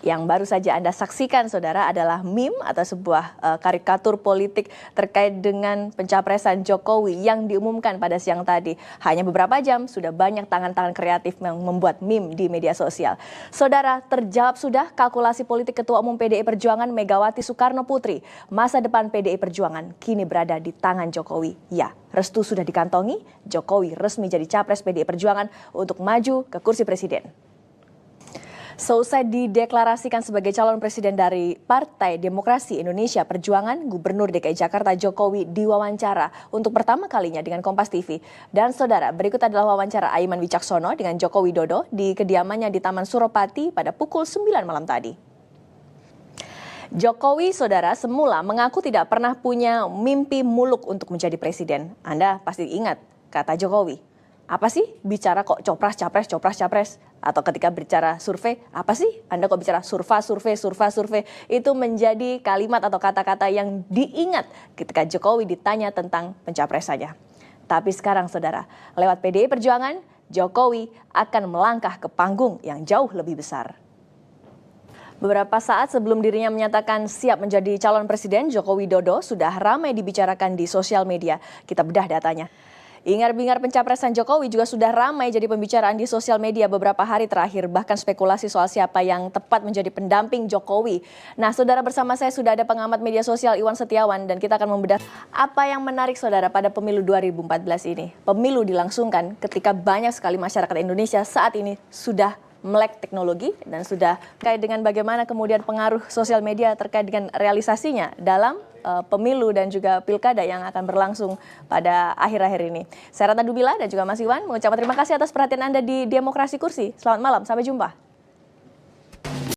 Yang baru saja Anda saksikan, saudara, adalah meme atau sebuah karikatur politik terkait dengan pencapresan Jokowi yang diumumkan pada siang tadi. Hanya beberapa jam sudah banyak tangan-tangan kreatif yang membuat meme di media sosial. Saudara, terjawab sudah kalkulasi politik Ketua Umum PDI Perjuangan Megawati Soekarno Putri. Masa depan PDI Perjuangan kini berada di tangan Jokowi. Ya, restu sudah dikantongi, Jokowi resmi jadi capres PDI Perjuangan untuk maju ke kursi presiden. Seusai dideklarasikan sebagai calon presiden dari Partai Demokrasi Indonesia Perjuangan, Gubernur DKI Jakarta Jokowi diwawancara untuk pertama kalinya dengan Kompas TV. Dan saudara, berikut adalah wawancara Aiman Wicaksono dengan Joko Widodo di kediamannya di Taman Suropati pada pukul 9 malam tadi. Jokowi, saudara, semula mengaku tidak pernah punya mimpi muluk untuk menjadi presiden. Anda pasti ingat kata Jokowi. Apa sih bicara kok copras, capres, copras, capres? Atau ketika bicara survei, apa sih Anda kok bicara survei? Itu menjadi kalimat atau kata-kata yang diingat ketika Jokowi ditanya tentang pencapresannya. Tapi sekarang, saudara, lewat PDI Perjuangan, Jokowi akan melangkah ke panggung yang jauh lebih besar. Beberapa saat sebelum dirinya menyatakan siap menjadi calon presiden, Joko Widodo sudah ramai dibicarakan di sosial media. Kita bedah datanya. Ingar-bingar pencapresan Jokowi juga sudah ramai jadi pembicaraan di sosial media beberapa hari terakhir. Bahkan spekulasi soal siapa yang tepat menjadi pendamping Jokowi. Nah, saudara, bersama saya sudah ada pengamat media sosial Iwan Setiawan. Dan kita akan membedah apa yang menarik, saudara, pada pemilu 2014 ini. Pemilu dilangsungkan ketika banyak sekali masyarakat Indonesia saat ini sudah melek teknologi dan sudah terkait dengan bagaimana kemudian pengaruh sosial media terkait dengan realisasinya dalam pemilu dan juga pilkada yang akan berlangsung pada akhir-akhir ini. Saya Ratna Dubila dan juga Mas Iwan mengucapkan terima kasih atas perhatian Anda di Demokrasi Kursi. Selamat malam, sampai jumpa.